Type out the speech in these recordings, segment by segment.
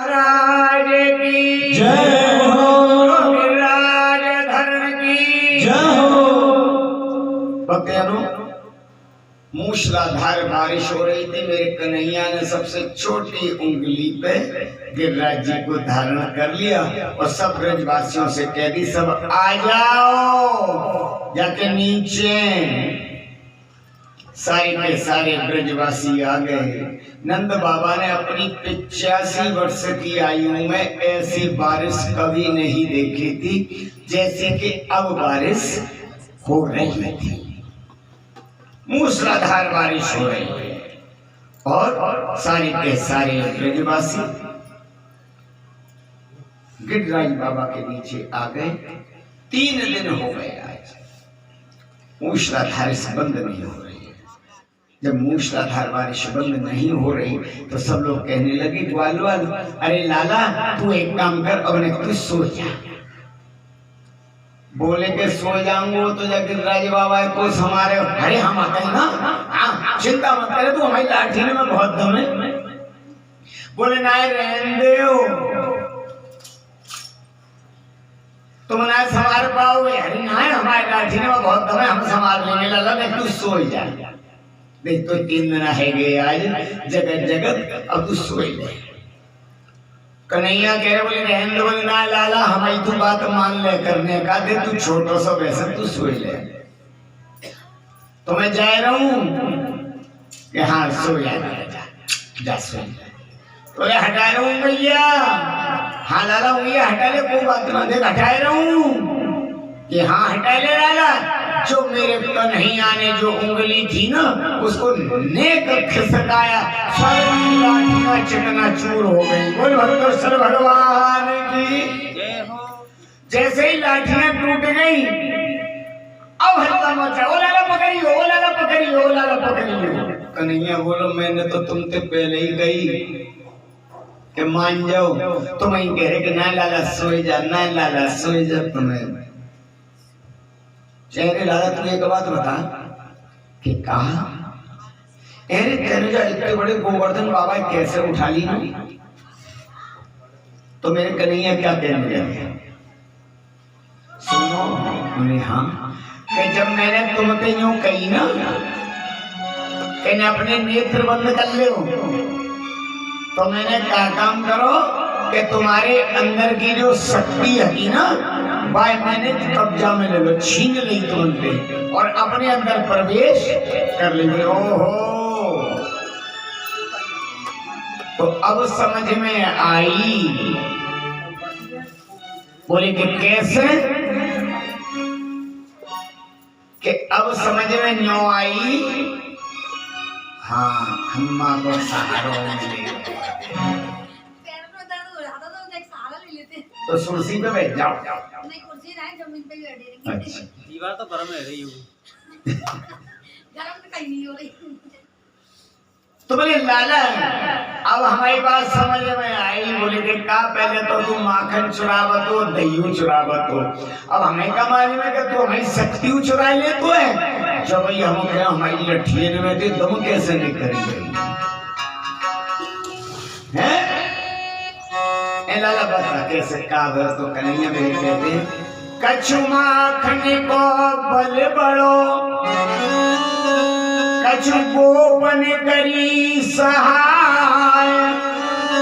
राज की जय हो, राज धर्म की जय हो। भक्तों, मूसलाधार बारिश हो रही थी। मेरे कन्हैया ने सबसे छोटी उंगली पे गिरिराज जी को धारण कर लिया और सब ब्रजवासियों से कह दी, सब आ जाओ जाके नीचे। सारे के सारे ब्रजवासी आ गए। नंद बाबा ने अपनी 85 वर्ष की आयु में ऐसी बारिश कभी नहीं देखी थी जैसे कि अब बारिश हो रही थी। मूसलाधार बारिश हो रही है और सारे के सारे ब्रजवासी गिरिराज बाबा के नीचे आ गए। 3 दिन हो गए आज मूसलाधार से बंद नहीं हो रही। जब मूसलाधार बारिश बंद नहीं हो रही तो सब लोग कहने लगे, ग्वाल अरे लाला तू एक काम कर, अब ने तू सो जा। बोले के सो जाऊंगा तो गिरिराज बाबा को हमारे, अरे हम आते हैं ना, चिंता मत करे, तू हमारी लाठी में बहुत दम है। बोले ना रहने दो, तुम ना संभाल पाओगे। अरे ना हमारी लाठी में बहुत दम है, हम संभाल लेंगे। लाला ने तू सो जा। देख तो 3 दिन है गए आज जगत जगत, अब तू सो ले। कन्हैया कह रहे, बोले रहने दो। बोले ना लाला हमारी तू बात मान ले करने का, दे तू छोटो सा वैसे तू सो ले। तो मैं जा रहा हूँ कि हाँ सो जा सो। बोले हटा रहा हूँ भैया। हाँ लाला भैया हटा ले, कोई बात ना, देख हटा रहा हूँ कि हाँ हटा ले लाला। जो मेरे कन्हैया ने जो उंगली थी ना उसको नेक खिसकाया, सारी लाठियां चकनाचूर हो गई। बोल भक्तेश्वर भगवान की जय हो। जैसे ही लाठियां टूट गई अब हल्ला मचा, ओ लाला पकड़ियो, ओ लाला पकड़ियो, ओ लाला पकड़ियो। कन्हैया बोलो मैंने तो तुमसे पहले ही गई कि मान जाओ, तुम ही कह रहे कि ना लाला सोए जा, ना लाला सोए जा। तुम्हें चेहरे लाला तुझे एक बात बता कि कहा अरे तेरे जो इतने बड़े गोवर्धन बाबा कैसे उठा ली ना? तो मेरे कन्हैया क्या कहने लगे, सुनो। बोले हाँ, कि जब मैंने तुम पे यूं कही ना कि अपने नेत्र बंद कर ले, तो मैंने क्या काम करो कि तुम्हारे अंदर की जो शक्ति है ना भाई मैंने कब्जा में ले लो, छीन ली तुमसे और अपने अंदर प्रवेश कर लेंगे। ओहो, तो अब समझ में आई। बोले कि कैसे, कि अब समझ में न्यों आई। हाँ अम्मा को सहारा मिले तो सुरसी पे बैठ जाओ। नहीं कुर्सी ना है, जमीन पे बैठे। अच्छा दीवार तो गर्म है रही गरम तो कहीं नहीं हो रही। तो बोले लाला अब हमारी बात समझ में आई। बोले कि का पहले तो तू माखन चुरावत हो, दही चुरावत हो, अब हमें का मालूम है कि तू हमारी शक्ति चुरा ले तो है। जब भाई हम क्या हमारी लठियन में थे दम कैसे नहीं करेंगे हैं? लाला बता कैसे का भर। तो कन्हैया मेरे कहते कछु माखन को बल बड़ो, कछु गोपन करी सहाय।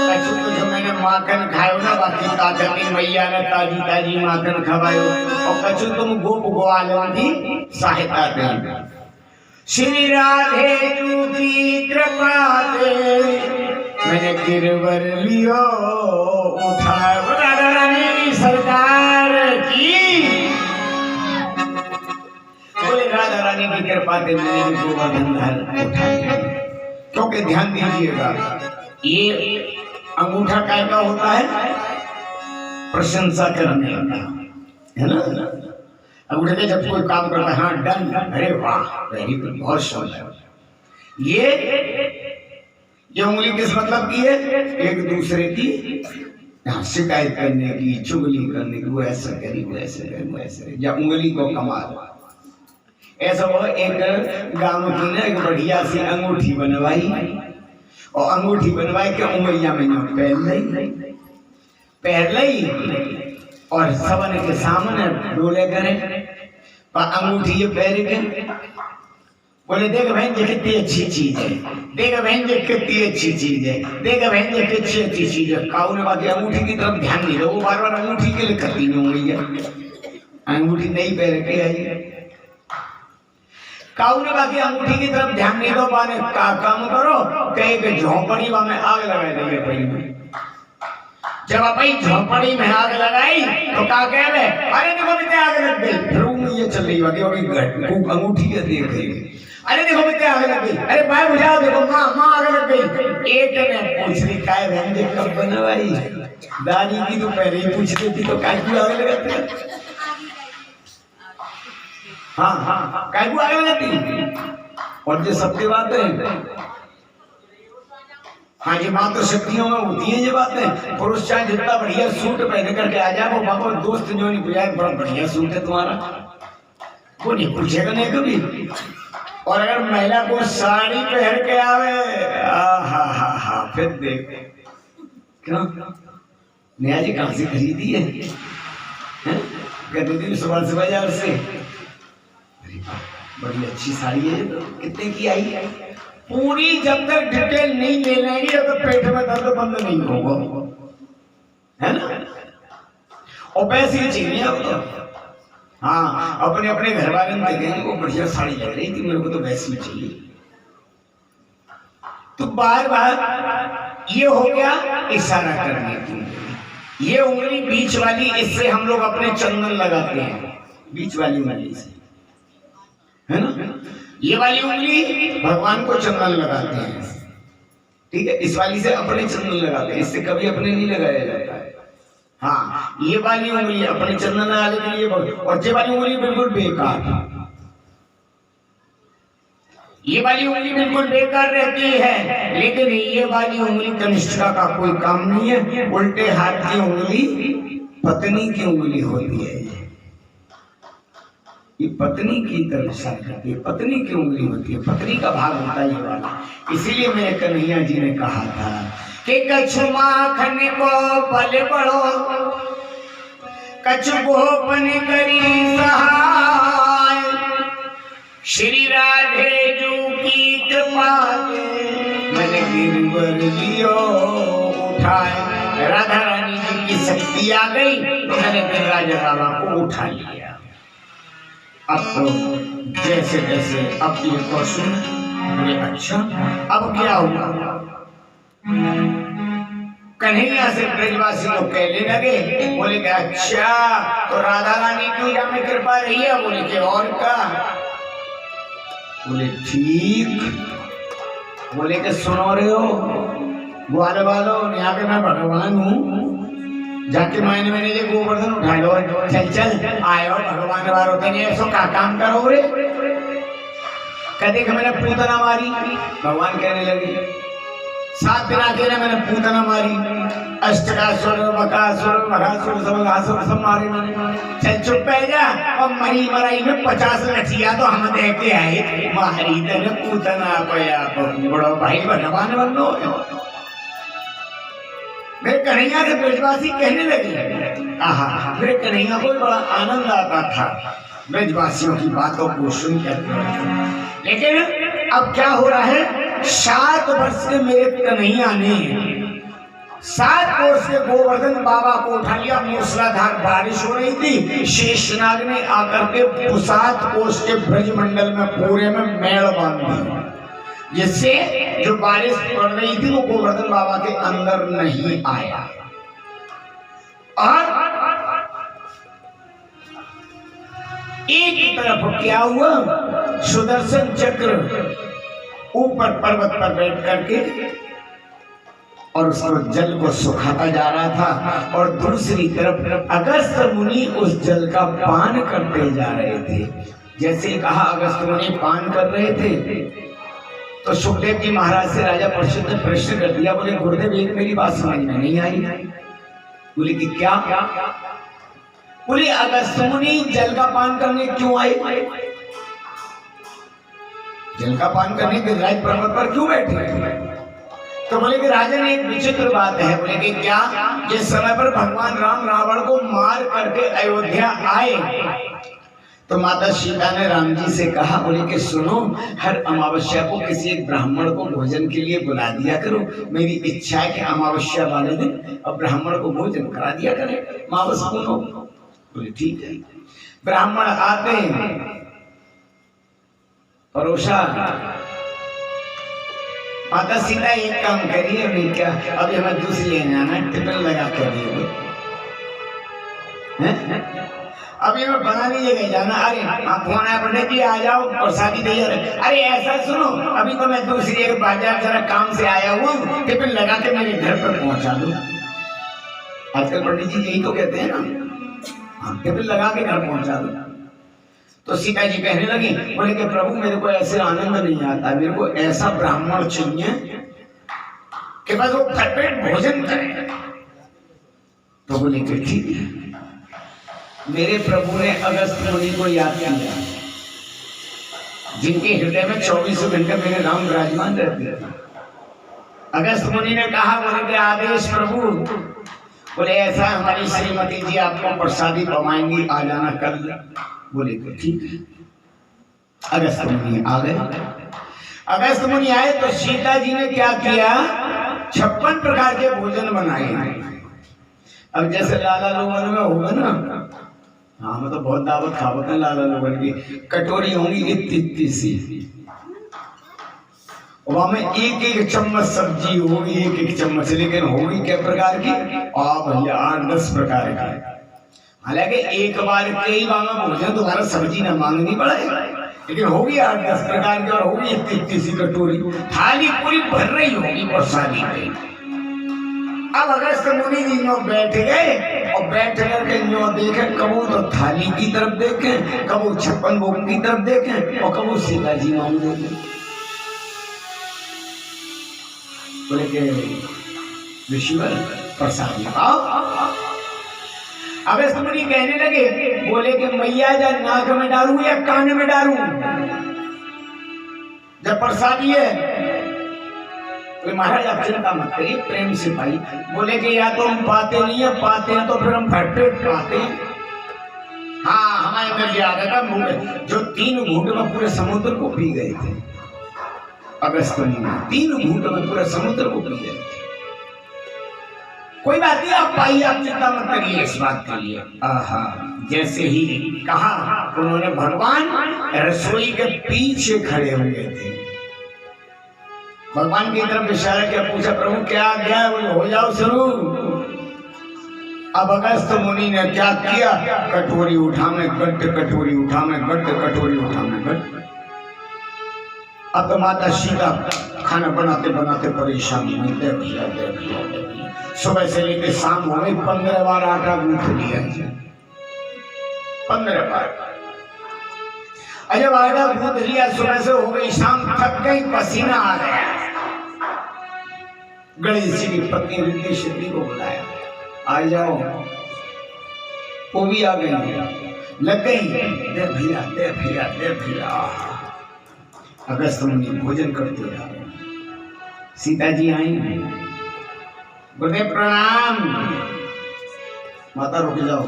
कछु तो जो मैंने माखन खायो ना, बाकी ताकती मैया ने ताजी ताजी माखन खवायो, और कछु तुम गोप ग्वालों की सहायता दें। श्री राधे जू की कृपा दे मैंने गिरवर लियो उठा। राधा रानी सरकार की, बोले राधा रानी की कृपा से मैंने गोवर्धन धर उठा। क्योंकि ध्यान दीजिएगा ये अंगूठा काय का होता है, प्रशंसा करने का है ना। अंगूठे के जब कोई काम करता है हाँ डन, अरे वाह वेरी गुड, बहुत सुंदर। ये उंगली किस मतलब की है, एक दूसरे की शिकायत करने की, चुगली करने की, वो ऐसा करी वो ऐसे करी वो ऐसे, या उंगली को कमाल। ऐसा वो एक गांव की ने एक बढ़िया सी अंगूठी बनवाई, और अंगूठी बनवाई के उंगलियां में पहन ली। पैर लई और सबन के सामने डोले करे अंगूठी ये पैर के बोले देख बहन जी कितनी अच्छी चीज है, देख बहन जी कितनी अच्छी चीज है, देख बहन जी कितनी अच्छी चीज है। काऊ ने बाकी अंगूठी की तरफ ध्यान नहीं दो, वो बार बार अंगूठी के लिए खत्ती नहीं हो गई है, अंगूठी नहीं पहन के आई। काऊ ने बाकी अंगूठी की तरफ ध्यान नहीं दो, बाने का काम करो कहे के झोंपड़ी में आग लगा देंगे पहले। जब अपनी झोंपड़ी में आग लगाई तो क्या कह रहे, अरे देखो कितने आग लग गई, फिर ये चल रही बाकी अंगूठी के देख रही, अरे देखो कितने आग लग गई, अरे भाई बुझाओ देखो माँ माँ आग लग गई। एक ने पूछ रही काय बहन जी कब बनवाई, दादी की तो पहले ही पूछ रही थी तो काय क्यों आग लगाती, हाँ हाँ काय क्यों आग लगाती। और जो सत्य बात है, हाँ जी मात्र शक्तियों में होती है ये बातें। पुरुष चाहे जितना बढ़िया सूट पहन करके आ जाए, वो बाबा दोस्त जो नहीं बुझाए बड़ा बढ़िया सूट है तुम्हारा, वो नहीं पूछेगा नहीं कभी। और अगर महिला को साड़ी पहन के आवे, हा फिर देख क्यों नया जी कहाँ से खरीदी है, कहते थे सुबह से बाजार से, बड़ी अच्छी साड़ी है, तो कितने की आई है पूरी, जब तक डिटेल नहीं ले लेंगे तो पेट में दर्द बंद नहीं होगा, है ना। और पैसे चाहिए अब तो, हाँ अपने अपने घर वाले में देखेंगे वो बढ़िया साड़ी लग रही थी, मेरे को तो वैसी चाहिए। तो बार बार ये हो गया इशारा करने की, ये उंगली बीच वाली, इससे हम लोग अपने चंदन लगाते हैं, बीच वाली उंगली से, है ना। ये वाली उंगली भगवान को चंदन लगाते हैं, ठीक है, इस वाली से अपने चंदन लगाते हैं, इससे कभी अपने नहीं लगाया जाता है। हाँ ये वाली उंगली अपने चंदन लगाने के लिए, और ये वाली उंगली बिल्कुल बेकार, ये वाली उंगली बिल्कुल बेकार रहती है, लेकिन ये वाली उंगली कनिष्ठा का कोई काम नहीं है। उल्टे हाथ की उंगली पत्नी की उंगली होती है, ये पत्नी की तरफ इशारा करती है, पत्नी की उंगली होती है, पत्नी का भाग होता है ये वाला। इसीलिए मेरे कन्हैया जी ने कहा था कि कछु माखन को बल बढ़ो, कछु गोपन करी सहाय, श्री राधे जू की कृपा मैंने गिरवर लियो उठाए। राधा रानी जी की शक्ति आ गई तो मैंने गिरिराज बाबा को उठा लिया। अब तो जैसे जैसे अब ये क्वेश्चन बोले अच्छा अब क्या हुआ, कन्हैया से ब्रजवासी लोग कहने लगे, बोले कि अच्छा तो राधा रानी की हमें कृपा रही है, बोले कि और का, बोले ठीक, बोले कि सुनो रहे हो ग्वाल वालों, यहाँ पे मैं भगवान हूँ, जाके मायने मैंने ये गोवर्धन उठा लो, चल चल आयो भगवान वालों तेने ऐसो का काम करो रे, कहते कि मैंने पूतना मारी, भगवान कहने लगे 7 दिन अकेले मैंने पूतना मारी, अष्टकासुर बकासुर मघासुर सब मारे मैंने, चल चुप पै जा, और मरी मराई में 50 लठिया तो हम देख के आए, मारी तेने पूतना पया बड़ो भाई भगवान बनो। मेरे कन्हैया से ब्रजवासी कहने लगे, आहा मेरे कन्हैया को बड़ा आनंद आता था ब्रजवासियों की बातों को सुनकर। लेकिन अब क्या हो रहा है, 7 वर्ष से मेरे कन्हैया ने 7 कोस के गोवर्धन बाबा को उठा लिया, मूसलाधार बारिश हो रही थी, शेषनाग ने आकर के 7 कोस के ब्रजमंडल में पूरे में मेड़ बांध दी, जिससे जो बारिश पड़ रही थी वो गोवर्धन बाबा के अंदर नहीं आया। और एक तरफ क्या हुआ, सुदर्शन चक्र ऊपर पर्वत पर बैठ करके और उसको जल को सुखाता जा रहा था, और दूसरी तरफ अगस्त मुनि उस जल का पान करते जा रहे थे। जैसे कहा अगस्त मुनि पान कर रहे थे तो सुखदेव जी महाराज से राजा परीक्षित ने प्रश्न कर दिया, बोले गुरुदेव एक मेरी बात समझ में नहीं आई। बोले कि क्या? बोले अगस्त मुनि जल का पान करने क्यों आए? जल का पान करने गिरिराज पर्वत पर क्यों बैठे? तो बोले कि राजन एक विचित्र बात है। बोले कि क्या? जिस समय पर भगवान राम रावण को मार करके अयोध्या आए तो माता सीता ने राम जी से कहा, बोले कि सुनो, हर अमावस्या को किसी एक ब्राह्मण को भोजन के लिए बुला दिया करो। मेरी इच्छा है कि अमावस्या वाले दिन अब ब्राह्मण को भोजन करा दिया करे, मावस पुनो। बोले ठीक है। ब्राह्मण आते हैं, परोसा। माता सीता एक काम करिए, अभी क्या, अभी हमें दूसरी लेने आना, टिफिन लगा कर दिए। अभी मैं बना लीजिएगा जाना। अरे फोन आया पंडित जी आ जाओ प्रसादी तैयार है। अरे ऐसा सुनो, अभी तो मैं दूसरी एक बाजार जरा काम से आया हूँ, टिफिन लगा के मेरे घर पर पहुंचा दो। आजकल पंडित जी यही तो कहते हैं ना, टिफिन लगा के घर पहुंचा दो। तो सीता जी कहने लगी, बोले कि प्रभु मेरे को ऐसे आनंद नहीं आता, मेरे को ऐसा ब्राह्मण चाहिए कि बस वो भरपेट भोजन करे। तो बोले कि ठीक है। मेरे प्रभु ने अगस्त मुनि को याद किया, जिनके हृदय में 24 घंटे मेरे राम विराजमान रहते हैं। अगस्त मुनि ने कहा, बोले कि आदेश प्रभु। बोले ऐसा, हमारी श्रीमती जी आपको प्रसादी पवाएंगी, आ जाना कल। बोले कि ठीक है। अगस्त मुनि आ गए। अगस्त मुनि आए तो सीता जी ने क्या किया, 56 प्रकार के भोजन बनाए। अब जैसे लाला लोगन में होगा ना, हाँ मतलब बहुत दावत खावत है लाला लोगन की, कटोरी होंगी इतनी सी, वहां में एक एक चम्मच सब्जी होगी, एक एक चम्मच, लेकिन होगी क्या प्रकार की? भैया 8-10 प्रकार की। हालांकि एक बार कई बार भोजन दोबारा सब्जी न मांगनी पड़े, लेकिन होगी 8-10 प्रकार की, और होगी इतनी सी कटोरी, थाली पूरी भर रही होगी प्रसादी की। अब अगस्त मुनि जी बैठ गए और बैठ करके देखे, कबू तो थाली की तरफ देखे, कबू 56 भोग की तरफ देखे, और कबू सीता जी मांग देखे। बोले के ऋषिवर प्रसादी आओ। अगस्त मुनि कहने लगे, बोले कि मैया जब नाक में डालूं या कान में डालूं जब प्रसादी है? तो महाराज आप चिंता मत करिए, प्रेम से भाई। बोले कि या तो हम पाते नहीं है, पाते हैं तो फिर हम भरपेट पाते हैं। हाँ हमारे अंदर ये आ गया था, जो 3 घूंट में पूरे समुद्र को पी गए थे। अगस्त मुनि 3 घूंट में पूरे समुद्र को पी गए थे। कोई बात नहीं, आप पाइए, आप चिंता मत करिए इस बात के लिए। आहा, जैसे ही कहा उन्होंने, भगवान रसोई के पीछे खड़े हुए थे। भगवान की तरफ इशारा किया, पूछा प्रभु क्या गया? बोले हो जाओ शुरू। अब अगस्त मुनि ने क्या किया, कटोरी उठा में गट, कटोरी उठा में गट, कटोरी उठा में गट। अब तो माता सीता खाना बनाते बनाते परेशान हुई। देखिए सुबह से लेकर शाम हो गई, 15 बार आटा गूंथ लिया, 15 बार। जब आटा गूंथ लिया, सुबह से हो गई शाम, थक गई, पसीना आ गया। गणेश जी की पत्नी रिद्धि सिद्धि को बुलाया, आ जाओ। वो भी आ गई, लग गई, दे भैया दे भैया दे भैया। अगस्त मुनि भोजन करते रहे। सीता जी आई, गुरुदेव प्रणाम। माता रुक जाओ,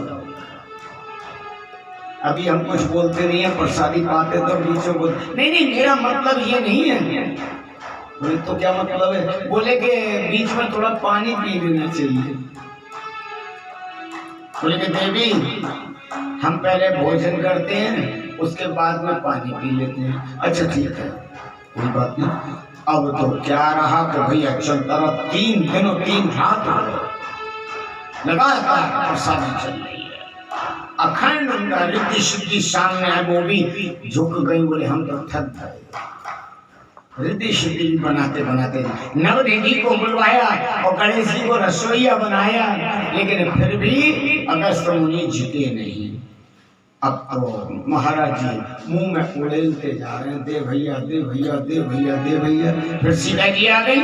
अभी हम कुछ बोलते नहीं है, प्रसादी पाते तो बीच में बोल। नहीं, मेरा मतलब ये नहीं है। बोले तो क्या मतलब है? बोले कि बीच में थोड़ा पानी पी लेना चाहिए। बोले कि देवी हम पहले भोजन करते हैं, उसके बाद में पानी पी लेते हैं। अच्छा ठीक है, कोई बात नहीं। अब तो क्या रहा कि भैया चलता रहा, 3 दिन और 3 रात लगातार प्रसादी चल रही है। अखंड उनका रिद्धि सिद्धि सामने है, वो भी झुक गई। बोले हम तो थक गए। रिद्धि सिद्धि बनाते बनाते नवनिधि को बुलवाया और गणेश जी को रसोईया बनाया, लेकिन फिर भी अगस्त मुनि झुके नहीं। अब तो महाराज जी मुंह में उड़ेलते जा रहे हैं, दे भैया दे भैया दे भैया दे भैया। फिर सीता जी आ गई,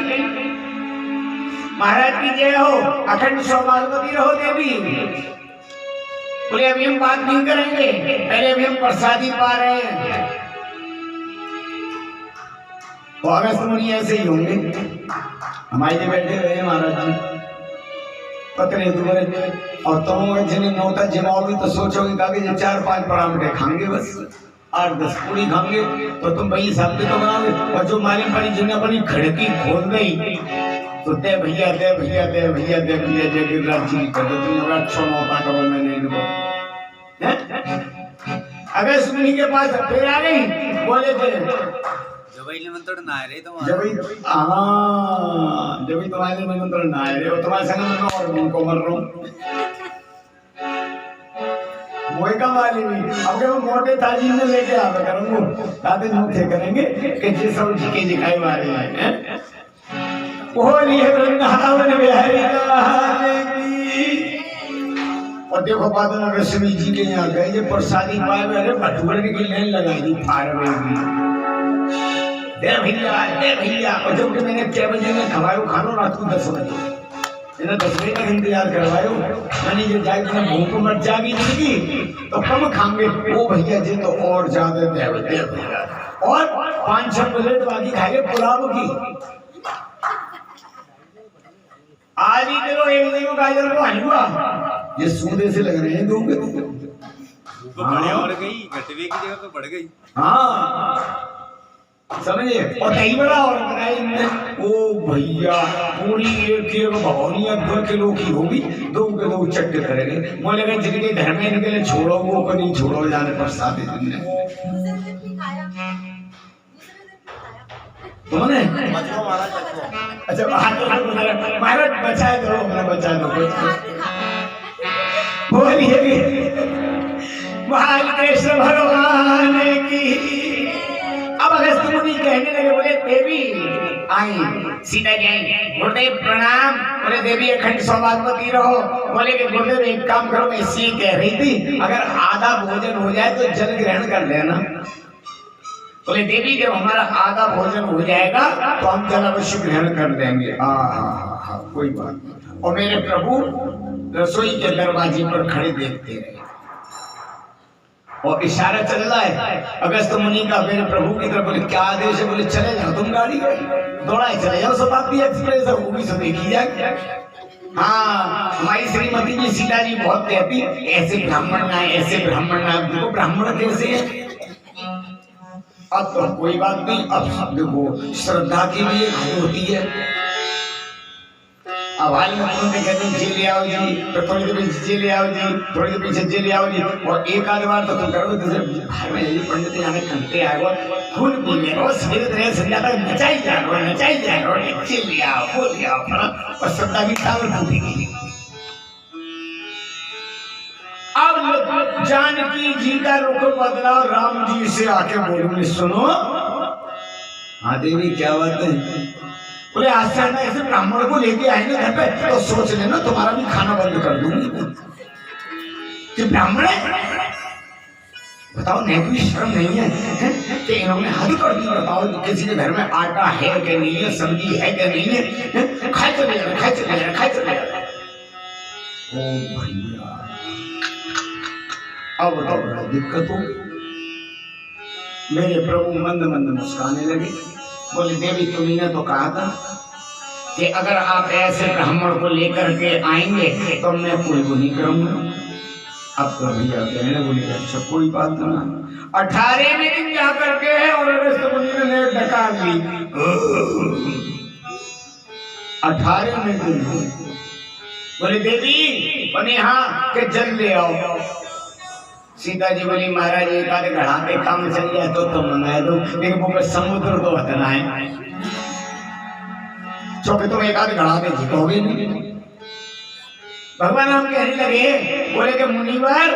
महाराज की जय हो, अखंड सौभाग्यवती रहो देवी। बोले अभी हम बात नहीं करेंगे, पहले अभी हम प्रसादी पा रहे हैं। तो अगस्त मुनि ऐसे ही होंगे। हमारे जो बैठे रहे महाराज जी पत्रे दुबरे और तुम जिन्हें नौता जमाओगे तो सोचोगे कि जो 4-5 पराठे खाएंगे बस 8-10 पूरी खाएंगे तो तुम भाई हिसाब से तो बनाओगे। और जो मारे पड़ी जिन्हें अपनी खिड़की खोल गई तो दे भैया दे भैया दे भैया दे भैया जय गिरिराज जी कर दो तुम अच्छा नौता करो मैंने इनको। अगस्त मुनि के पास फिर आ गई बोले थे जब निमंत्रण ना आए रे तो जब तुम्हारे निमंत्रण ना आए रे और तुम्हारे संग में और उनको मर रहा हूँ वही का वाली नहीं। अब के वो मोटे ताजी में लेके आवे करूँगा ताते नहीं थे करेंगे कि जिस सब जिके जिकाई वाले हैं वो लिए वृंदावन बिहारी और देखो बादल रश्मि जी के यहाँ गए जो प्रसादी पाए अरे भटूरे की लाइन लगाई थी फारवे की दे भैया और जब कि मैंने 6 बजे में खवायो खानो रात को 10 बजे मैंने 10 बजे तक इंतजार करवायो मैंने ये जाए तो भूख मर जागी जिंदगी तो कम खाएंगे वो भैया जी तो और ज्यादा दे भैया और 5-6 प्लेट बाकी खाएंगे पुलाव की आज ही देखो एक दिन गाजर को हलवा ये सूदे से लग रहे हैं दोगे तो बढ़िया और गई घटवे की जगह पे बढ़ गई। हाँ समझे और दही बड़ा और बनाई ओ भैया पूरी 1 किलो भगोनिया 2 किलो की होगी 2 किलो चट्टे करेंगे बोले गए जिनके घर में निकले छोड़ो वो को नहीं छोड़ो जाने पर साथ तुमने अच्छा महाराज बचा दो बचा दो बोलिए महान कृष्ण भगवान की। अब अगस्त मुनि कहने लगे बोले देवी आई सीता जी आई गुरुदेव प्रणाम। बोले देवी अखंड सौभाग्यवती रहो। बोले कि गुरुदेव एक काम करो मैं इसी कह रही थी अगर आधा भोजन हो जाए तो जल ग्रहण कर लेना। बोले देवी जब हमारा आधा भोजन हो जाएगा तो हम जल अवश्य ग्रहण कर देंगे। कोई बात नहीं। और मेरे प्रभु रसोई के दरवाजे पर खड़े देखते रहे और इशारा चल रहा है अगस्त मुनि का मेरे प्रभु की तरफ। बोले क्या आदेश है? बोले चले जाओ तुम गाड़ी दौड़ा चले जाओ शताब्दी एक्सप्रेस है वो भी सब देखी जाए। हाँ हमारी श्रीमती जी सीता जी बहुत कहती ऐसे ब्राह्मण ना ऐसे ब्राह्मण ना। देखो ब्राह्मण कैसे है अब तो कोई बात नहीं। अब सब देखो श्रद्धा की भी एक हद होती है। अब हाल में तुमने कहते हैं जी ले आओ जी तो थोड़ी देर पीछे जी ले आओ जी थोड़ी देर पीछे जी ले आओ जी और एक आध बार तो तुम करोगे तो भाई में यही पंडित यहाँ घंटे आएगा खून पी लेगा सवेरे तरह से ज्यादा नचाई जाएगा जी ले आओ वो ले आओ और श्रद्धा की टावर टूटेगी। अब जानकी जी का रुख बदला राम जी से आके बोलूंगी सुनो। हाँ देवी क्या बात है? बोले आज से मैं ऐसे ब्राह्मण को लेके आएंगे घर पे तो सोच लेना तुम्हारा भी खाना बंद कर दूंगी कि ब्राह्मण है। बताओ नहीं कोई शर्म नहीं है कि इन्होंने हद कर दी। बताओ किसी के घर में आटा है कि नहीं है सब्जी है कि नहीं है खाए चले जा। ओ भैया अब बताओ बड़ा दिक्कत हो। मेरे प्रभु मंद मंद मुस्काने लगे। बोले देवी तुम्ही तो कहा था कि अगर आप ऐसे ब्राह्मण को लेकर के आएंगे तो मैं कोई वो नहीं करूंगा। अब तो भैया कहने बोले अच्छा कोई बात ना। 18वें दिन जा करके है और अगस्त मुनि ने डकार ली। 18वें दिन बोले देवी बने हाँ के जल ले आओ। सीता जी बोली महाराज एक आधे घड़ा पे काम चल जाए तो मंगाए दो लेकिन वो समुद्र तो बतना है चौके तुम एक आधे घड़ा पे झिकोगे नहीं। भगवान हम कहने लगे बोले कि मुनिवर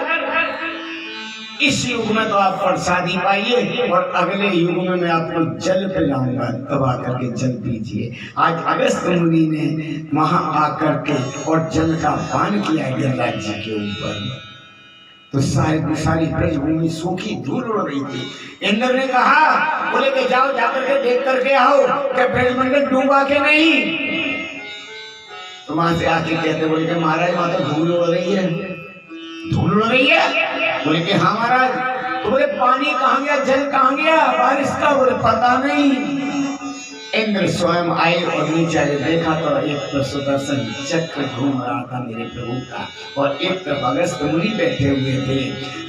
इस युग में तो आप प्रसादी पाइए और अगले युग में मैं आपको जल पिलाऊंगा तब आकर के जल पीजिए। आज अगस्त मुनि ने वहां आकर के और जल का पान किया गिरिराज जी के ऊपर तो सारी ब्रजभूमि सूखी धूल उड़ रही थी। इंद्र ने कहा बोले कि जाओ जाकर के देख करके आओ कि ब्रजमंडल डूबा के नहीं। तो वहां से आके कहते बोले कि महाराज वहां तो धूल उड़ रही है। धूल उड़ रही है? बोले कि हाँ महाराज। तो बोले पानी कहाँ गया जल कहाँ गया बारिश का? बोले पता नहीं। इंद्र स्वयं आए और नीचे देखा तो एक तो सुदर्शन चक्र घूम रहा था मेरे प्रभु का, और एक तरफ अगस्त मुनि बैठे हुए थे।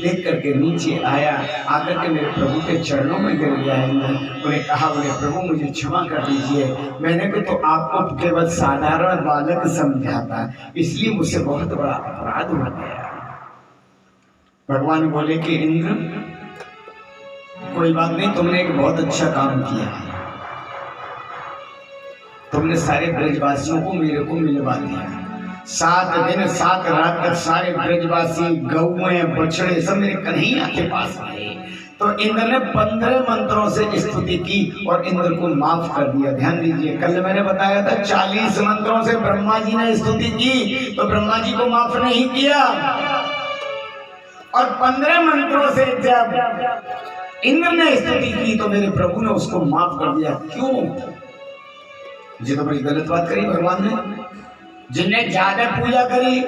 देख करके नीचे आया, आकर के मेरे प्रभु के चरणों में गिर गया। उन्हें कहा, बोले प्रभु मुझे क्षमा कर दीजिए, मैंने तो आपको केवल साधारण बालक समझा था, इसलिए मुझसे बहुत बड़ा अपराध हो गया। भगवान बोले कि इंद्र कोई बात नहीं, तुमने एक बहुत अच्छा काम किया है, तुमने सारे ब्रजवासियों को मेरे को मिलवा दिया। 7 दिन 7 रात तक सारे ब्रजवासी गौएं बछड़े सब मेरे कन्हैया के पास आए। तो इंद्र ने 15 मंत्रों से स्तुति की और इंद्र को माफ कर दिया। ध्यान दीजिए, कल मैंने बताया था 40 मंत्रों से ब्रह्मा जी ने स्तुति की तो ब्रह्मा जी को माफ नहीं किया, और 15 मंत्रों से जब इंद्र ने स्तुति की तो मेरे प्रभु ने उसको माफ कर दिया। क्यों? ये तो बड़ी गलत बात करी भगवान ने। जिनने ज्यादा पूजा करी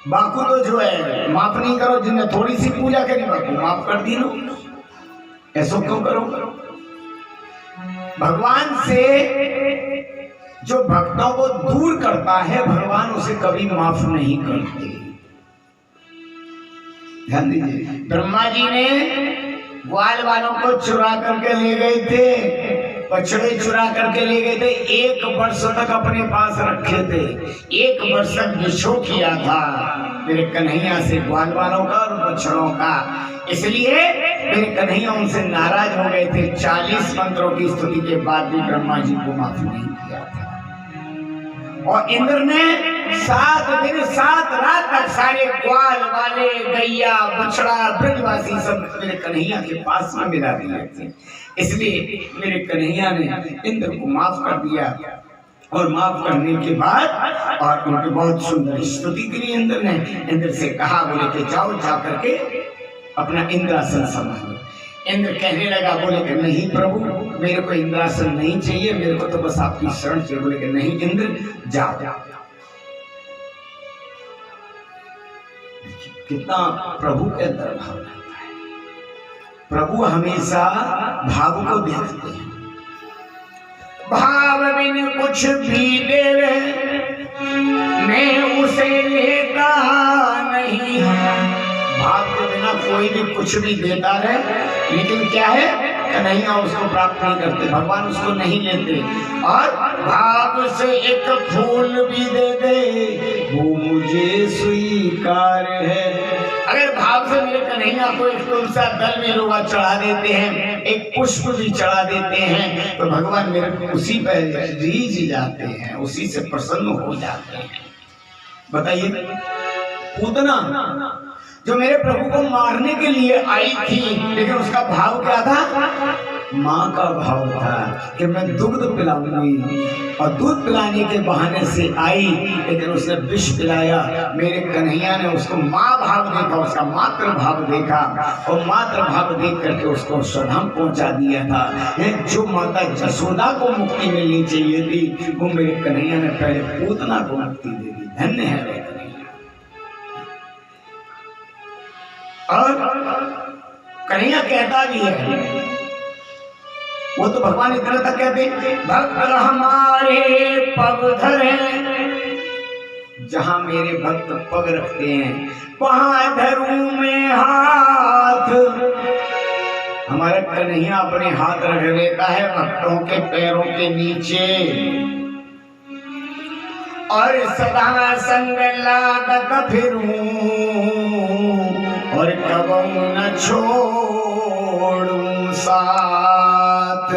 बाकू तो जो है माफ नहीं करो, जिनने थोड़ी सी पूजा करी बाकू माफ कर दी लो। ऐसा क्यों करो? भगवान से जो भक्तों को दूर करता है भगवान उसे कभी माफ नहीं करते। ध्यान दीजिए, ब्रह्मा जी ने ग्वाल वालों को चुरा करके ले गए थे, बछड़े चुरा करके ले गए थे, 1 वर्ष तक अपने पास रखे थे, 1 वर्ष तक विछोह किया था मेरे कन्हैया से, ग्वाल वालों का और बछड़ों का। इसलिए मेरे कन्हैया उनसे नाराज हो गए थे। 40 मंत्रों की स्तुति के बाद भी ब्रह्मा जी को माफ नहीं किया था। और इंद्र ने 7 दिन 7 रात तक सारे ग्वाल वाले, गैया, बछड़ा, ब्रजवासी सब मेरे कन्हैया के पास में मिला दिए थे। इसलिए मेरे कन्हैया ने इंद्र को माफ कर दिया, और माफ करने के बाद और उनकी बहुत सुंदर स्तुति करी इंद्र ने। इंद्र से कहा, बोले कि जाओ जा करके अपना इंद्रासन संभालो। इंद्र कहने लगा, बोले कि नहीं प्रभु, मेरे को इंद्रासन नहीं चाहिए, मेरे को तो बस आपकी शरण चाहिए। बोले कि नहीं इंद्र, जाओ। कितना प्रभु के अंदर भाव रहता है। प्रभु हमेशा भाव को देखते हैं। भाव बिन कुछ भी देवे मैं उसे लेता नहीं। भाव के बिना कोई भी कुछ भी देता रहे, लेकिन क्या है, कन्हैया उसको प्राप्त नहीं करते, भगवान उसको नहीं लेते। और भाव से एक फूल भी दे दे वो मुझे स्वीकार है। अगर भाव से मेरे कन्हैया को एक तुलसा दल में लोग चढ़ा देते हैं, एक पुष्प भी चढ़ा देते हैं, तो भगवान मेरे को उसी पर रीझ जाते हैं, उसी से प्रसन्न हो जाते हैं। बताइए, पूतना जो मेरे प्रभु को मारने के लिए आई थी, लेकिन उसका भाव क्या था? माँ का भाव था कि मैं दुग्ध पिलाऊंगी, और दूध पिलाने के बहाने से आई, लेकिन उसने विष पिलाया। मेरे कन्हैया ने उसको माँ भाव देखा, उसका मातृ भाव देखा, और मातृ भाव देख करके उसको स्वधाम पहुंचा दिया था। जो माता जसोदा को मुक्ति मिलनी चाहिए थी, वो मेरे कन्हैया ने पहले पूतना को मुक्ति दे दी। धन्य है मेरे कन्हैया। और कन्हैया कहता भी है, वो तो भगवान इतना तक कहते, भक्त हमारे पग धरे, जहां मेरे भक्त पग रखते हैं वहां धरूं मैं हाथ। हमारा कन्हैया अपने हाथ रख लेता है भक्तों के पैरों के नीचे, और सदा संग लागत फिरूं और कबहू न छोड़ूं साथ।